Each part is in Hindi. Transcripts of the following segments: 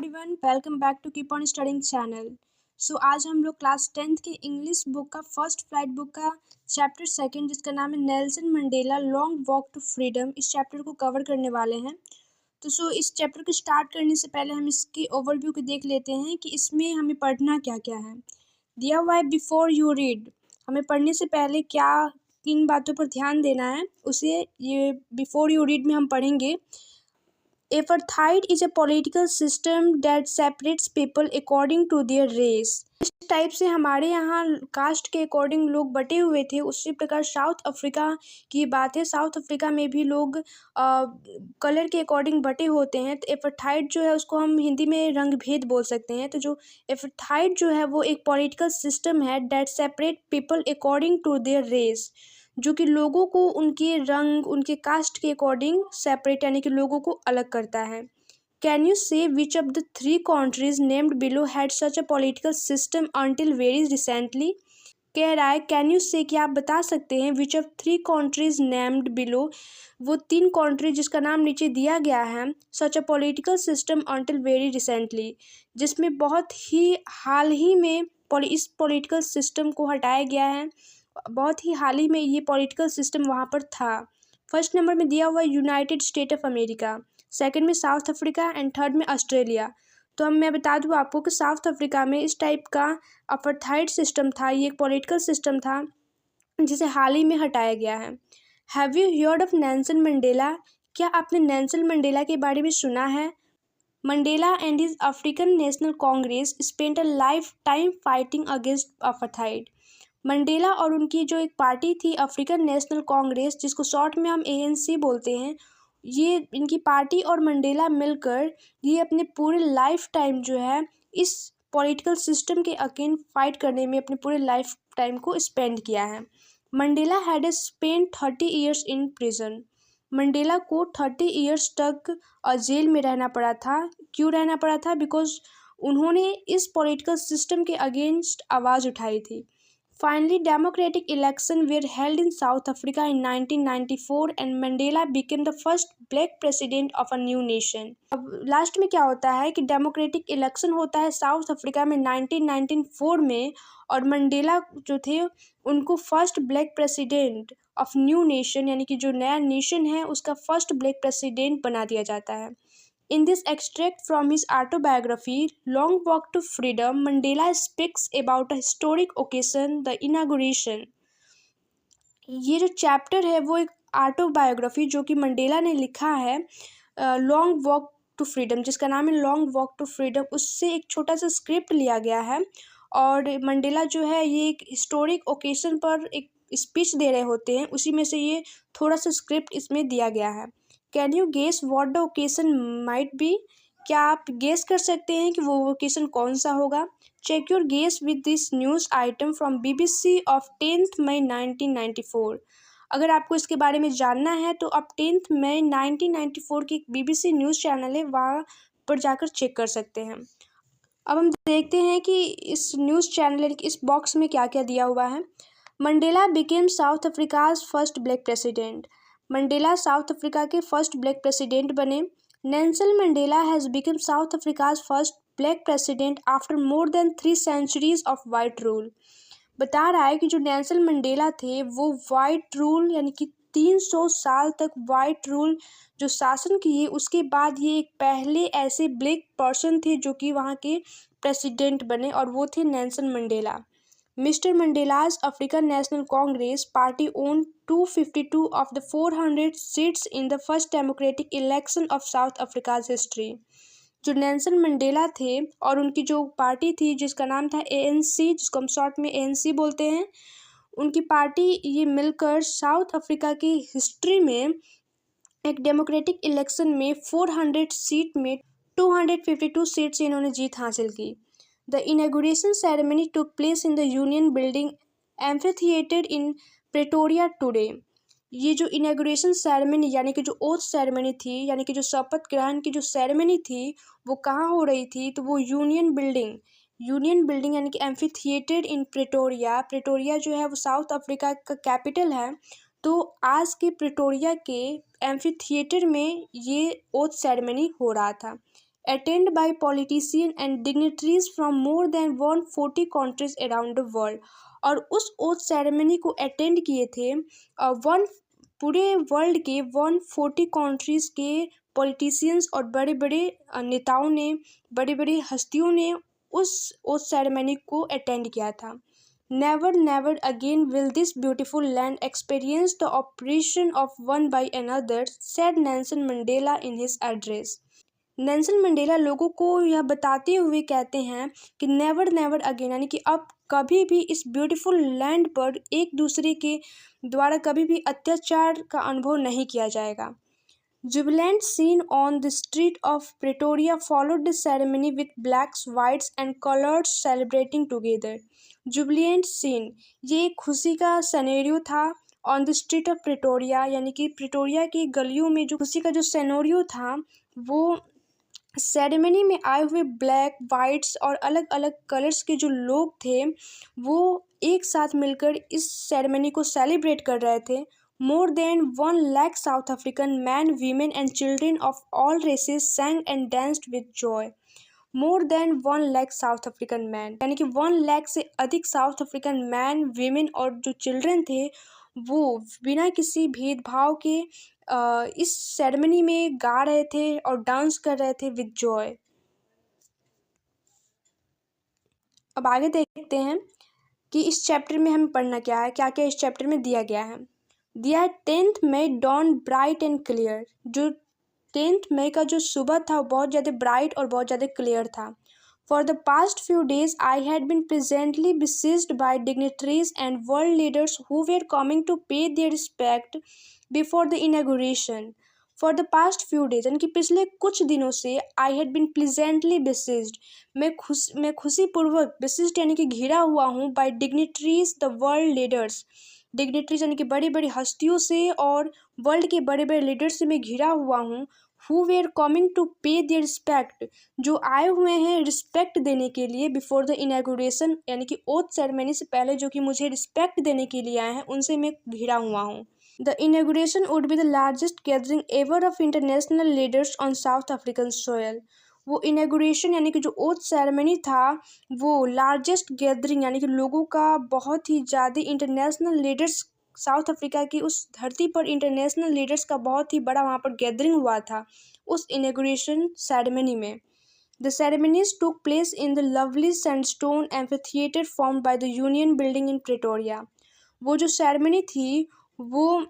Everyone, welcome back to keep on studying channel. आज हम लोग क्लास 10th के इंग्लिश बुक का फर्स्ट फ्लाइट बुक का चैप्टर सेकंड जिसका नाम है Nelson Mandela long walk to freedom, इस चैप्टर को कवर करने वाले हैं। इस चैप्टर को स्टार्ट करने से पहले हम इसकी ओवरव्यू को देख लेते हैं कि इसमें हमें पढ़ना क्या क्या है। दिया हुआ है बिफोर यू रीड, हमें पढ़ने से पहले क्या किन बातों पर ध्यान देना है उसे ये बिफोर यू रीड में हम पढ़ेंगे। Apartheid is a political system that separates people according to their race। इस टाइप से हमारे यहाँ कास्ट के अकॉर्डिंग लोग बटे हुए थे, उसी प्रकार साउथ अफ्रीका की बात है। साउथ अफ्रीका में भी लोग कलर के अकॉर्डिंग बटे होते हैं। तो एपार्थाइड जो है उसको हम हिंदी में रंग भेद बोल सकते हैं। तो जो एपार्थाइड जो है वो एक पॉलिटिकल सिस्टम है that separate people according to their race, जो कि लोगों को उनके रंग उनके कास्ट के अकॉर्डिंग सेपरेट यानी कि लोगों को अलग करता है। कैन यू से which of the 3 countries named below had such a political system until very recently. कह रहा है कैन यू से कि आप बता सकते हैं which of 3 countries named below, वो 3 कंट्री जिसका नाम नीचे दिया गया है, such a political system until very recently, जिसमें बहुत ही हाल ही में इस पॉलिटिकल सिस्टम को हटाया गया है। बहुत ही हाल ही में ये पॉलिटिकल सिस्टम वहाँ पर था। फर्स्ट नंबर में दिया हुआ United state of America, second में साउथ अफ्रीका एंड थर्ड में ऑस्ट्रेलिया। तो मैं बता दूँ आपको कि साउथ अफ्रीका में इस टाइप का अपार्थाइड सिस्टम था, ये एक पॉलिटिकल सिस्टम था जिसे हाल ही में हटाया गया है। Have you heard of Nelson Mandela, क्या आपने नेल्सन मंडेला के बारे में सुना है। Mandela and his African national Congress spent a life time fighting against apartheid. Mandela और उनकी जो एक पार्टी थी अफ्रीकन नेशनल कांग्रेस, जिसको शॉर्ट में हम ANC बोलते हैं, ये इनकी पार्टी और मंडेला मिलकर ये अपने पूरे लाइफ टाइम जो है इस पॉलिटिकल सिस्टम के अगेंस्ट फाइट करने में अपने पूरे लाइफ टाइम को स्पेंड किया है। Mandela had spent 30 years in prison. Mandela को 30 ईयर्स तक जेल में रहना पड़ा था। क्यों रहना पड़ा था? बिकॉज उन्होंने इस पॉलिटिकल सिस्टम के अगेंस्ट आवाज़ उठाई थी। Finally, democratic elections were held in South Africa in 1994 and Mandela became the first black president of a new nation। अब लास्ट में क्या होता है कि डेमोक्रेटिक इलेक्शन होता है साउथ अफ्रीका में 1994 में, और मंडेला जो थे उनको first black president of new nation यानी कि जो नया नेशन है उसका फर्स्ट ब्लैक प्रेसिडेंट बना दिया जाता है। In this extract from his autobiography, Long Walk to Freedom, Mandela speaks about a historic occasion, the inauguration। ये जो चैप्टर है वो एक ऑटोबायोग्राफी जो कि मंडेला ने लिखा है, लॉन्ग वॉक टू फ्रीडम, जिसका नाम है लॉन्ग वॉक टू फ्रीडम, उससे एक छोटा सा स्क्रिप्ट लिया गया है। और मंडेला जो है ये एक हिस्टोरिक ओकेशन पर एक स्पीच दे रहे होते हैं, उसी में से ये थोड़ा सा स्क्रिप्ट इसमें दिया गया है। Can you guess what the occasion might be, क्या आप गेस कर सकते हैं कि वो ओकेशन कौन सा होगा। Check your guess with this news item from BBC of 10 May 1994। अगर आपको इसके बारे में जानना है तो आप 10 मई 1994 की एक BBC न्यूज़ चैनल है वहाँ पर जाकर चेक कर सकते हैं। अब हम देखते हैं कि इस न्यूज़ चैनल इस बॉक्स में क्या क्या दिया हुआ है। Mandela became south Africa's first black president, Mandela south Africa के फर्स्ट ब्लैक प्रेसिडेंट बने। Nelson Mandela has become south Africa's first black president after more than 3 centuries of white rule. बता रहा है कि जो नेल्सन मंडेला थे वो वाइट रूल यानी कि 300 साल तक वाइट रूल जो शासन किए, उसके बाद ये एक पहले ऐसे ब्लैक पर्सन थे जो कि वहाँ के प्रेसिडेंट बने, और वो थे Nelson Mandela. Mr. Mandela's African National Congress party won 252 of the 400 seats in the first democratic election of South Africa's history। जो नेल्सन मंडेला थे और उनकी जो पार्टी थी जिसका नाम था ANC, जिसको हम शॉर्ट में ANC बोलते हैं, उनकी पार्टी ये मिलकर साउथ अफ्रीका की हिस्ट्री में एक डेमोक्रेटिक इलेक्शन में 400 सीट में 252 सीट से इन्होंने जीत हासिल की। The inauguration ceremony took place in the Union Building Amphitheatre in Pretoria today। ये जो इनाग्रेशन सेरेमनी यानी कि जो ओथ सेरेमनी थी यानी कि जो शपथ ग्रहण की जो सेरेमनी थी वो कहाँ हो रही थी, तो वो यूनियन बिल्डिंग यानी कि एम्फीथिएटर इन प्रेटोरिया। प्रेटोरिया जो है वो साउथ अफ्रीका का कैपिटल है, तो आज के प्रेटोरिया के एम्फीथिएटर में ये ओथ सेरेमनी हो रहा था। attended by politicians and dignitaries from more than 140 countries around the world। और उस ओथ सेरेमनी को अटेंड किए थे वन पूरे वर्ल्ड के 140 कंट्रीज़ के पॉलिटिशियंस और बड़े बड़े नेताओं ने, बड़ी बड़ी हस्तियों ने उस ओथ सेरेमनी को अटेंड किया था। Never never again will this beautiful land experience the oppression of one by another, said Nelson Mandela in his address. Nelson Mandela लोगों को यह बताते हुए कहते हैं कि नेवर नेवर अगेन, यानी कि अब कभी भी इस ब्यूटीफुल लैंड पर एक दूसरे के द्वारा कभी भी अत्याचार का अनुभव नहीं किया जाएगा। Jubilant scene on the street of Pretoria followed the ceremony with blacks, whites and colours celebrating together. Jubilant scene, ये एक खुशी का सनेरियो था on the street of Pretoria, यानी कि प्रेटोरिया की गलियों में जो खुशी का जो सनेरियो था, वो सेरेमनी में आए हुए ब्लैक, वाइट्स और अलग अलग कलर्स के जो लोग थे वो एक साथ मिलकर इस सेरेमनी को सेलिब्रेट कर रहे थे। More than 1 lakh South African man, women and children of all races sang and danced with joy. More than 1 lakh South African man, यानी कि 1 लाख से अधिक साउथ अफ्रीकन मैन, वीमेन और जो चिल्ड्रन थे वो बिना किसी भेदभाव के इस सेरेमनी में गा रहे थे और डांस कर रहे थे विद जॉय। अब आगे देखते हैं कि इस चैप्टर में हमें पढ़ना क्या है, क्या क्या इस चैप्टर में दिया गया है। दिया है 10th May dawn bright and clear. जो 10th मई का जो सुबह था वो बहुत ज़्यादा ब्राइट और बहुत ज़्यादा क्लियर था। For the past few days, I had been pleasantly besieged by dignitaries and world leaders who were coming to pay their respect before the inauguration. For the past few days, यानी कि पिछले कुछ दिनों से I had been pleasantly besieged, मैं खुशीपूर्वक besieged यानी कि घिरा हुआ हूँ by dignitaries, the world leaders. Dignitaries यानी कि बड़ी बड़ी हस्तियों से और वर्ल्ड के बड़े बड़े लीडर से मैं घिरा हुआ हूँ। हु वेयर कमिंग टू पे देयर रिस्पेक्ट, जो आए हुए हैं रिस्पेक्ट देने के लिए बिफोर द इनॉग्रेशन, यानी कि ओथ सेरेमनी से पहले जो कि मुझे रिस्पेक्ट देने के लिए आए हैं उनसे मैं घिरा हुआ हूँ। The inauguration would be the largest gathering ever of international leaders on south African soil. वो इनॉग्रेशन यानी कि जो ओथ सेरेमनी था वो लार्जेस्ट गैदरिंग यानी कि लोगों का बहुत ही ज़्यादा इंटरनेशनल लीडर्स, साउथ अफ्रीका की उस धरती पर इंटरनेशनल लीडर्स का बहुत ही बड़ा वहाँ पर गैदरिंग हुआ था उस इनॉग्रेशन सेरेमनी में। The ceremonies took place in the lovely sandstone amphitheatre formed by the union building in Pretoria. वो जो सेरेमनी थी वो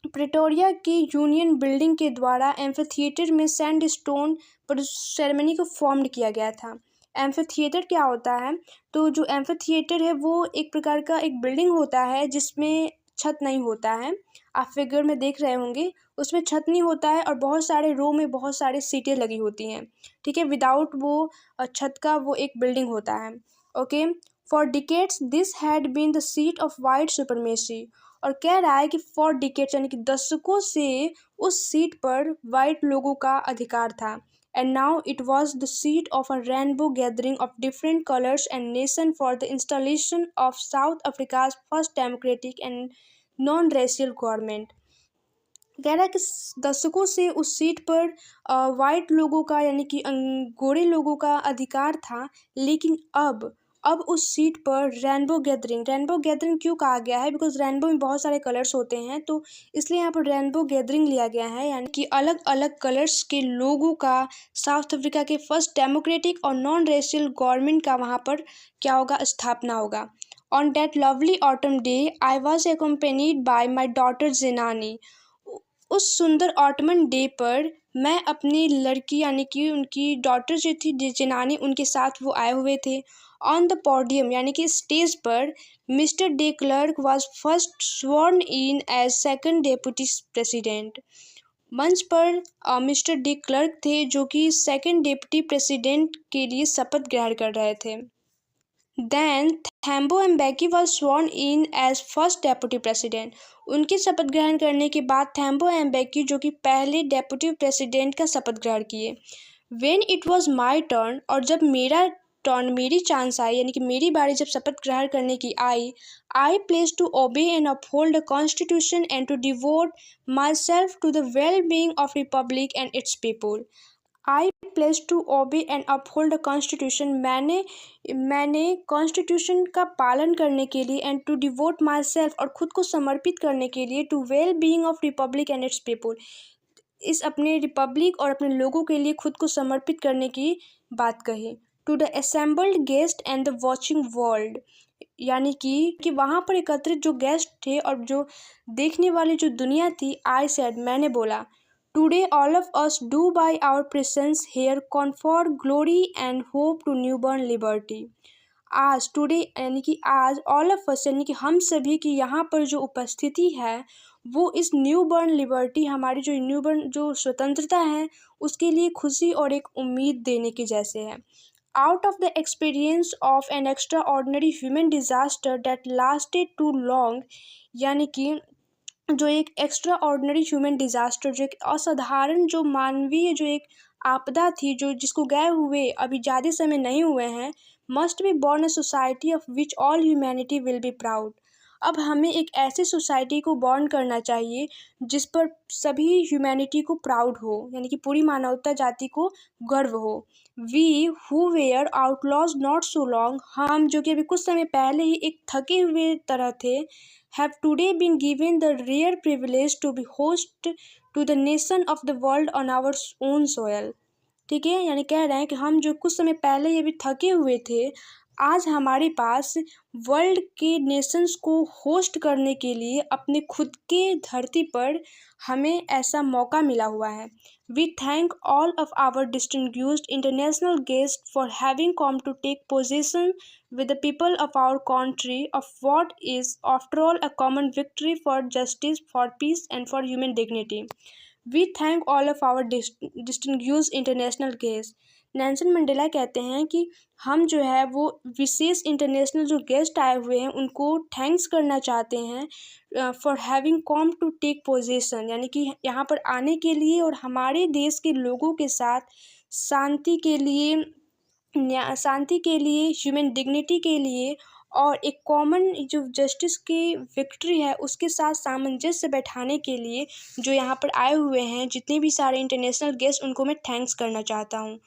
प्रेटोरिया की यूनियन बिल्डिंग के द्वारा एम्फीथिएटर में सैंडस्टोन पर सेरेमनी को फॉर्म्ड किया गया था। एम्फीथिएटर क्या होता है? तो जो एम्फीथिएटर है वो एक प्रकार का एक बिल्डिंग होता है जिसमें छत नहीं होता है। आप फिगर में देख रहे होंगे, उसमें छत नहीं होता है और बहुत सारे रो में बहुत सारे सीटें लगी होती हैं, ठीक है। विदाउट वो छत का वो एक बिल्डिंग होता है। Okay, for decades this had been the seat of white supremacy. और कह रहा है कि फॉर डिकेड्स यानी कि दशकों से उस सीट पर वाइट लोगों का अधिकार था। And now it was the seat of a rainbow gathering of different colors and nations for the installation of South Africa's first democratic and non-racial government। कह रहा है कि दशकों से उस सीट पर वाइट लोगों का यानी कि गोरे लोगों का अधिकार था, लेकिन अब उस सीट पर रेनबो गैदरिंग क्यों कहा गया है? बिकॉज रेनबो में बहुत सारे कलर्स होते हैं, तो इसलिए यहाँ पर रेनबो गैदरिंग लिया गया है, यानी कि अलग अलग कलर्स के लोगों का साउथ अफ्रीका के फर्स्ट डेमोक्रेटिक और नॉन रेशियल गवर्नमेंट का वहाँ पर क्या होगा, स्थापना होगा। On that lovely autumn day I was accompanied by my daughter Zenani. उस सुंदर ऑटमन डे पर मैं अपनी लड़की यानी कि उनकी डॉटर जो थी जेनानी, उनके साथ वो आए हुए थे। ऑन द पोडियम यानी कि स्टेज पर mister de Klerk was first sworn in as second deputy president. मंच पर मिस्टर डे क्लर्क थे जो कि सेकंड डेप्यूटी प्रेसिडेंट के लिए शपथ ग्रहण कर रहे थे। Then Themba Mbeki was sworn in as first deputy president। उनके शपथ ग्रहण करने के बाद थैम्बो एम्बेकी जो कि पहले डेप्यूटी प्रेसिडेंट का शपथ ग्रहण किए। When it was my turn, और जब मेरा टर्न, मेरी चांस आई यानी कि मेरी बारी जब शपथ ग्रहण करने की आई, I pledged to obey and uphold the constitution and to devote myself to the well-being of republic and its people। I place to obey and uphold the constitution, मैंने कॉन्स्टिट्यूशन का पालन करने के लिए, and to devote myself, और खुद को समर्पित करने के लिए, to well being of republic and its people, इस अपने रिपब्लिक और अपने लोगों के लिए खुद को समर्पित करने की बात कही। To the assembled guest and the watching world, यानी कि वहाँ पर एकत्रित जो गेस्ट थे और जो देखने वाली जो दुनिया थी, आई सेड, मैंने बोला, today all of us do by our presence here confer glory and hope to newborn liberty. आज, टुडे यानी कि आज, ऑल ऑफ अस यानी कि हम सभी की यहाँ पर जो उपस्थिति है वो इस न्यूबॉर्न लिबर्टी, हमारी जो न्यूबॉर्न जो स्वतंत्रता है, उसके लिए खुशी और एक उम्मीद देने के जैसे है। Out of the experience of an extraordinary human disaster that lasted too long, यानी कि जो एक एक्स्ट्रा ऑर्डनरी ह्यूमन डिजास्टर, जो एक असाधारण जो मानवीय जो एक आपदा थी, जो जिसको गए हुए अभी ज़्यादा समय नहीं हुए हैं, must be born a society of which all humanity will be proud. अब हमें एक ऐसी सोसाइटी को बॉर्न करना चाहिए जिस पर सभी ह्यूमैनिटी को प्राउड हो, यानी कि पूरी मानवता जाति को गर्व हो। We who were outlaws not so long, हम जो कि अभी कुछ समय पहले ही एक थके हुए तरह थे, have today been given the rare privilege to be host to the nation of the world on our own soil। ठीक है, यानी कह रहे हैं कि हम जो कुछ समय पहले ये भी थके हुए थे, आज हमारे पास वर्ल्ड के नेशंस को होस्ट करने के लिए अपने खुद के धरती पर हमें ऐसा मौका मिला हुआ है। We thank all of our distinguished international guest for having come to take position with the people of our country of what is after all a common victory for justice, for peace and for human dignity। We thank all of our distinguished international guests। Nelson Mandela कहते हैं कि हम जो है वो विशेष इंटरनेशनल जो गेस्ट आए हुए हैं उनको थैंक्स करना चाहते हैं for having come to take position, यानी कि यहाँ पर आने के लिए और हमारे देश के लोगों के साथ शांति के लिए, ह्यूमन डिग्निटी के लिए और एक कॉमन जो जस्टिस की विक्ट्री है उसके साथ सामंजस्य बैठाने के लिए जो यहाँ पर आए हुए हैं जितने भी सारे इंटरनेशनल गेस्ट, उनको मैं थैंक्स करना चाहता हूँ।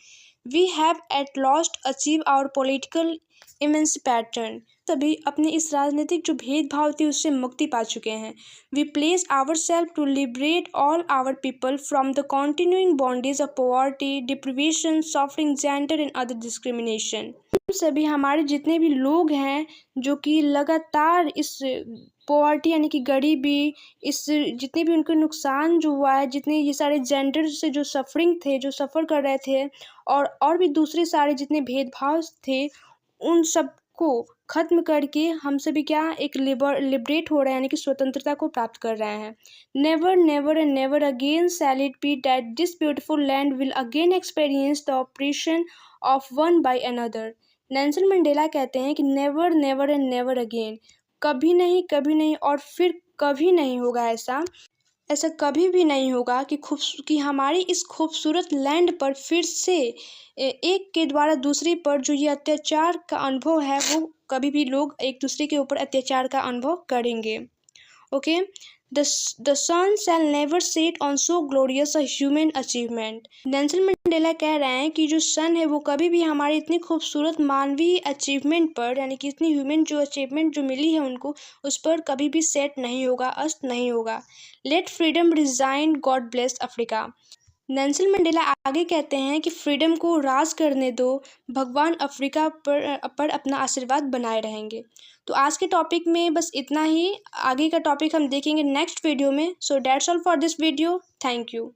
We have at last achieve our political emancipation, तभी अपने इस राजनीतिक जो भेदभाव थी उससे मुक्ति पा चुके हैं। We place our self to liberate all our people from the continuing bondage of poverty, deprivation, suffering, gender and other discrimination. सभी हमारे जितने भी लोग हैं जो कि लगातार इस पॉवर्टी यानी कि गरीबी, इस जितने भी उनको नुकसान जो हुआ है, जितने ये सारे जेंडर से जो सफरिंग थे, जो सफ़र कर रहे थे, और भी दूसरे सारे जितने भेदभाव थे, उन सब को ख़त्म करके हम सभी क्या एक लिबरेट हो रहे हैं, यानी कि स्वतंत्रता को प्राप्त कर रहे हैं। Never never and never again shall it be that this beautiful land will again experience the oppression of one by another. Nelson Mandela कहते हैं कि never never and never again, कभी नहीं और फिर कभी नहीं होगा ऐसा कभी भी नहीं होगा कि हमारी इस खूबसूरत लैंड पर फिर से एक के द्वारा दूसरे पर जो ये अत्याचार का अनुभव है वो कभी भी लोग एक दूसरे के ऊपर अत्याचार का अनुभव करेंगे। Okay, the sun shall never set on so glorious a human achievement. Nelson Mandela कह रहे हैं कि जो सन है वो कभी भी हमारे इतनी खूबसूरत मानवीय अचीवमेंट पर, यानी कि इतनी ह्यूमन जो अचीवमेंट जो मिली है उनको, उस पर कभी भी सेट नहीं होगा, अस्त नहीं होगा। Let freedom reign, God bless Africa. Nelson Mandela आगे कहते हैं कि फ्रीडम को राज करने दो, भगवान अफ्रीका पर अपना आशीर्वाद बनाए रहेंगे। तो आज के टॉपिक में बस इतना ही, आगे का टॉपिक हम देखेंगे नेक्स्ट वीडियो में। So that's all for this video, thank you.